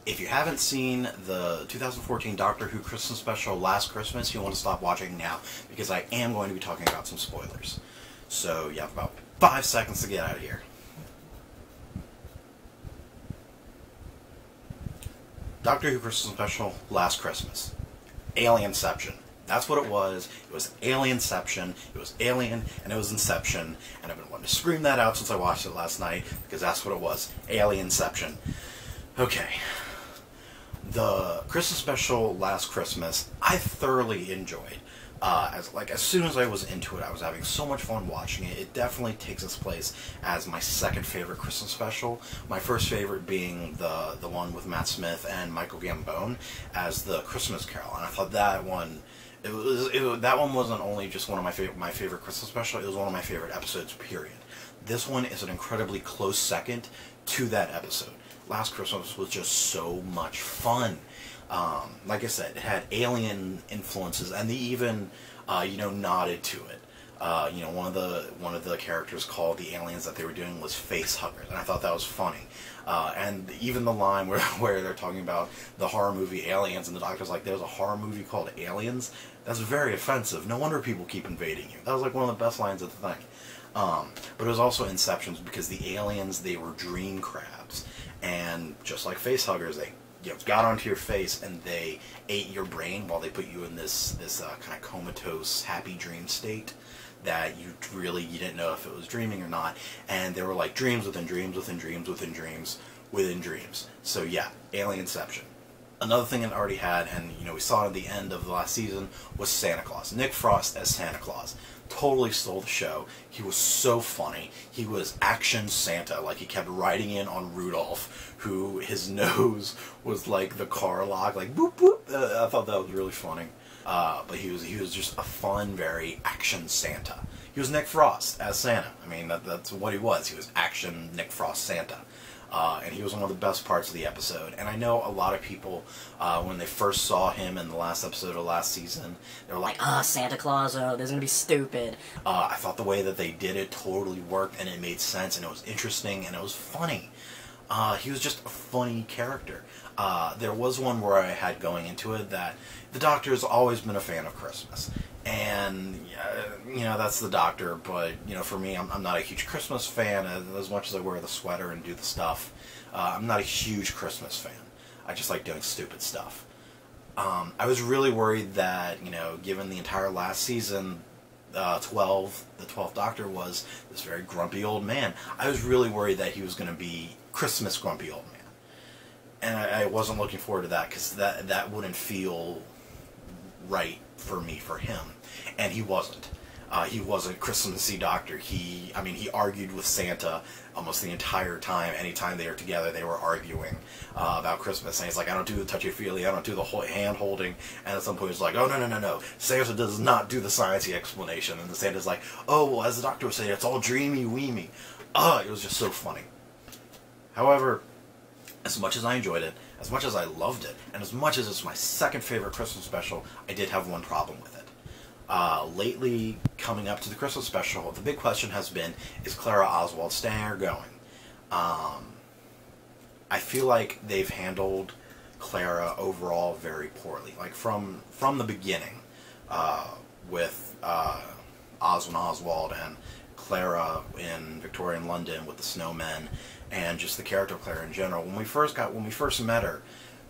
If you haven't seen the 2014 Doctor Who Christmas special Last Christmas, you want to stop watching now, because I am going to be talking about some spoilers. So you have about 5 seconds to get out of here. Doctor Who Christmas special Last Christmas. Alienception. That's what it was. It was Alienception. It was Alien, and it was Inception. And I've been wanting to scream that out since I watched it last night, because that's what it was. Alienception. Okay. The Christmas special Last Christmas, I thoroughly enjoyed. As soon as I was into it, I was having so much fun watching it. It definitely takes its place as my second favorite Christmas special. My first favorite being the one with Matt Smith and Michael Gambon as the Christmas Carol, and I thought that one. That one wasn't only just one of my favorite Christmas special. It was one of my favorite episodes. Period. This one is an incredibly close second to that episode. Last Christmas was just so much fun. Like I said, it had alien influences, and they even, nodded to it. One of the characters called the aliens that they were doing was face huggers, and I thought that was funny. And even the line where they're talking about the horror movie Aliens, and the Doctor's like, "There's a horror movie called Aliens." That's very offensive. No wonder people keep invading you. That was like one of the best lines of the thing. But it was also Inceptions, because the aliens, they were dream crabs, and just like face huggers, they got onto your face and they ate your brain while they put you in this kind of comatose, happy dream state that you didn't know if it was dreaming or not. And they were like dreams within dreams within dreams within dreams within dreams. So yeah, Alienception. Another thing it already had, and we saw it at the end of the last season, was Santa Claus. Nick Frost as Santa Claus totally stole the show. He was so funny. He was action Santa. Like, he kept riding in on Rudolph, who his nose was like the car lock, like boop boop. I thought that was really funny. But he was just a fun, very action Santa. He was Nick Frost as Santa. I mean, that's what he was. He was action Nick Frost Santa. And he was one of the best parts of the episode. And I know a lot of people, when they first saw him in the last episode of last season, they were like, "Oh, Santa Claus, oh, this is going to be stupid." I thought the way that they did it totally worked, and it made sense, and it was interesting, and it was funny. He was just a funny character. There was one where I had going into it that the Doctor's always been a fan of Christmas. And, that's the Doctor, but, for me, I'm not a huge Christmas fan. As much as I wear the sweater and do the stuff, I'm not a huge Christmas fan. I just like doing stupid stuff. I was really worried that, given the entire last season, the 12th Doctor was this very grumpy old man. I was really worried that he was going to be Christmas grumpy old man. And I wasn't looking forward to that, because that wouldn't feel right for me, for him. And he wasn't. He wasn't Christmassy Doctor. He argued with Santa almost the entire time. Anytime they were together, they were arguing about Christmas. And he's like, "I don't do the touchy-feely, I don't do the hand-holding." And at some point he's like, "Oh, no. Santa does not do the sciencey explanation." And the Santa's like, "Oh, well, as the Doctor would say, it's all dreamy-weemy." It was just so funny. However, as much as I enjoyed it, as much as I loved it, and as much as it's my second favorite Christmas special, I did have one problem with it. Lately, coming up to the Christmas special, the big question has been, is Clara Oswald staying or going? I feel like they've handled Clara overall very poorly. Like, from the beginning, with Oswin Oswald and Clara in Victorian London with the snowmen, and just the character of Clara in general. When we first met her,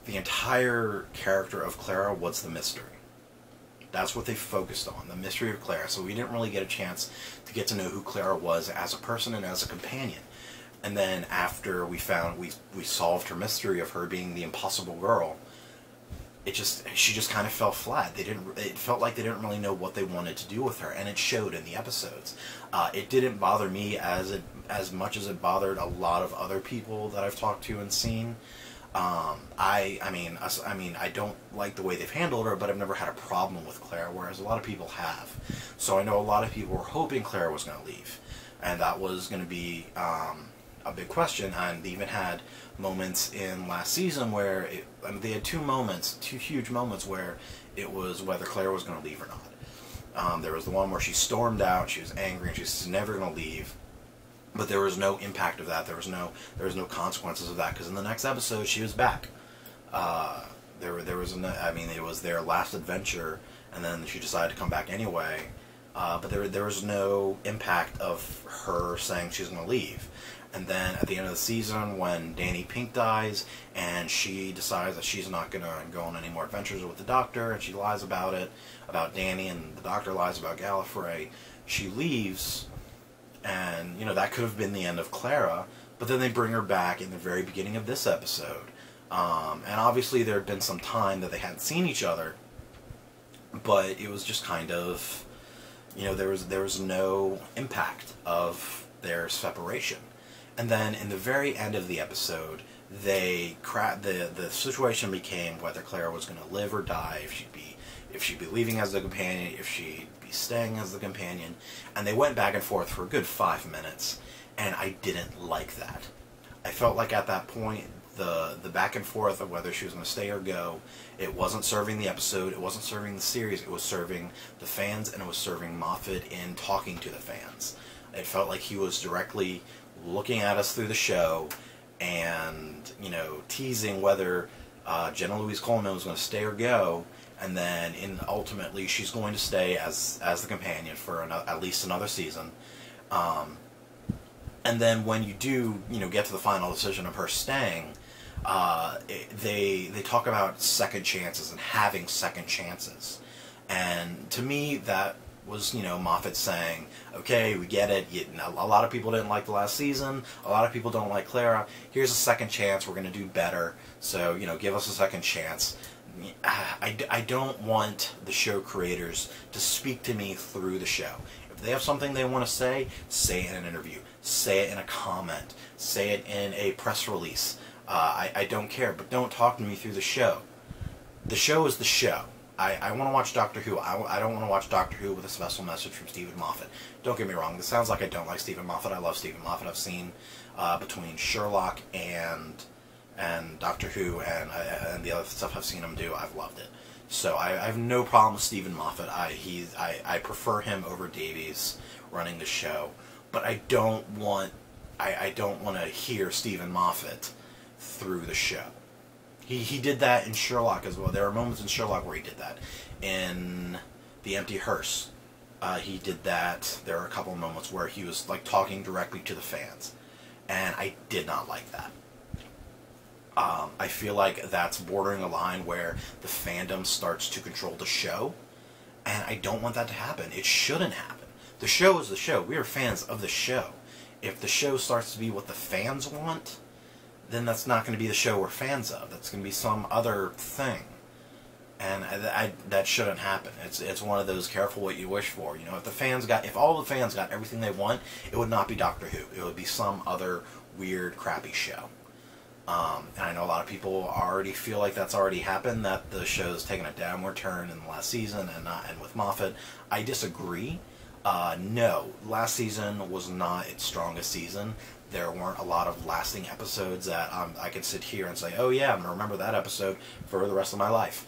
the entire character of Clara was the mystery. That's what they focused on, the mystery of Clara. So we didn't really get a chance to get to know who Clara was as a person and as a companion. And then after we solved her mystery of her being the impossible girl, she just kind of fell flat. It felt like they didn't really know what they wanted to do with her, and it showed in the episodes. It didn't bother me as much as it bothered a lot of other people that I've talked to and seen. I don't like the way they've handled her, but I've never had a problem with Clara, whereas a lot of people have. So I know a lot of people were hoping Clara was going to leave, and that was going to be a big question. And they even had moments in last season where they had two huge moments where it was whether Clara was going to leave or not. There was the one where she stormed out, she was angry, and she was never going to leave. But there was no impact of that. There was no consequences of that, because in the next episode she was back. There was I mean, it was their last adventure, and then she decided to come back anyway. But there was no impact of her saying she's going to leave. And then at the end of the season, when Danny Pink dies, and she decides that she's not going to go on any more adventures with the Doctor, and she lies about it, about Danny, and the Doctor lies about Gallifrey, she leaves, and, you know, that could have been the end of Clara, but then they bring her back in the very beginning of this episode. And obviously there had been some time that they hadn't seen each other, but it was just kind of, you know, there was no impact of their separation. And then in the very end of the episode, the situation became whether Clara was going to live or die, if she'd be leaving as the companion, if she'd be staying as the companion, and they went back and forth for a good 5 minutes, and I didn't like that. I felt like at that point, the back and forth of whether she was going to stay or go, it wasn't serving the episode, it wasn't serving the series, it was serving the fans, and it was serving Moffat in talking to the fans. It felt like he was directly looking at us through the show and, you know, teasing whether Jenna Louise Coleman was going to stay or go, and then ultimately she's going to stay as the companion for at least another season. And then when you do, you know, get to the final decision of her staying, they talk about second chances and having second chances. And to me, that was, you know, Moffat saying, okay, we get it. A lot of people didn't like the last season. A lot of people don't like Clara. Here's a second chance. We're going to do better. So, you know, give us a second chance. I don't want the show creators to speak to me through the show. If they have something they want to say it in an interview. Say it in a comment. Say it in a press release. I don't care, but don't talk to me through the show. The show is the show. I want to watch Doctor Who. I don't want to watch Doctor Who with a special message from Stephen Moffat. Don't get me wrong. This sounds like I don't like Stephen Moffat. I love Stephen Moffat. I've seen between Sherlock and Doctor Who and the other stuff I've seen him do. I've loved it. So I have no problem with Stephen Moffat. I prefer him over Davies running the show. But I don't want to hear Stephen Moffat through the show. He did that in Sherlock as well. There are moments in Sherlock where he did that. In The Empty Hearse, he did that. There are a couple of moments where he was like talking directly to the fans, and I did not like that. I feel like that's bordering a line where the fandom starts to control the show, and I don't want that to happen. It shouldn't happen. The show is the show. We are fans of the show. If the show starts to be what the fans want, then that's not going to be the show we're fans of. That's going to be some other thing. And that shouldn't happen. It's one of those careful what you wish for. You know, if all the fans got everything they want, it would not be Doctor Who. It would be some other weird, crappy show. And I know a lot of people already feel like that's already happened, that the show's taken a downward turn in the last season and with Moffat. I disagree. No, last season was not its strongest season. There weren't a lot of lasting episodes that I could sit here and say, oh yeah, I'm going to remember that episode for the rest of my life.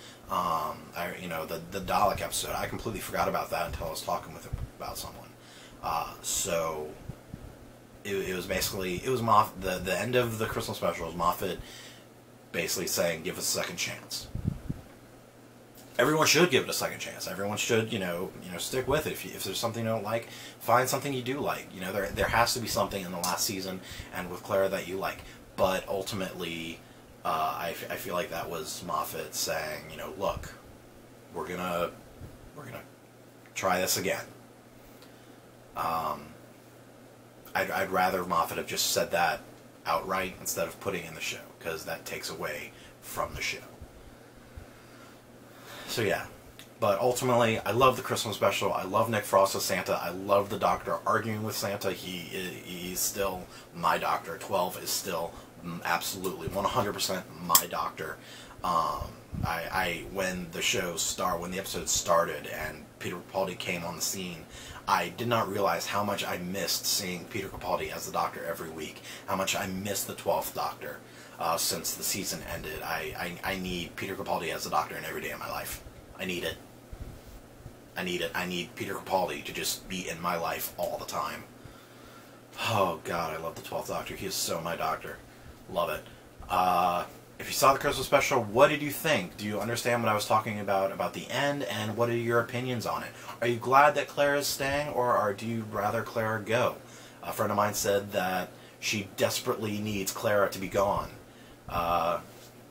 You know, the Dalek episode, I completely forgot about that until I was talking about someone. So it was basically, it was the end of the Christmas special was Moffat basically saying, give us a second chance. Everyone should give it a second chance. Everyone should, you know, stick with it. If there's something you don't like, find something you do like. You know, there has to be something in the last season and with Clara that you like. But ultimately, I feel like that was Moffat saying, you know, look, we're gonna try this again. I'd rather Moffat have just said that outright instead of putting in the show, because that takes away from the show. So yeah, but ultimately, I love the Christmas special. I love Nick Frost as Santa. I love the Doctor arguing with Santa. He's still my Doctor. 12 is still absolutely 100% my Doctor. When the episode started and Peter Capaldi came on the scene, I did not realize how much I missed seeing Peter Capaldi as the Doctor every week. How much I missed the 12th Doctor. Since the season ended. I need Peter Capaldi as the Doctor in every day of my life. I need it. I need Peter Capaldi to just be in my life all the time. Oh God, I love the 12th Doctor. He is so my doctor. Love it. If you saw the Christmas special, what did you think? Do you understand what I was talking about the end, and what are your opinions on it? Are you glad that Clara is staying, or do you rather Clara go? A friend of mine said that she desperately needs Clara to be gone.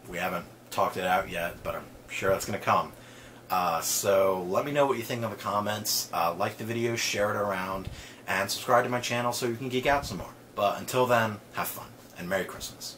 We haven't talked it out yet, but I'm sure that's going to come. So let me know what you think in the comments. Like the video, share it around, and subscribe to my channel so you can geek out some more. But until then, have fun, and Merry Christmas.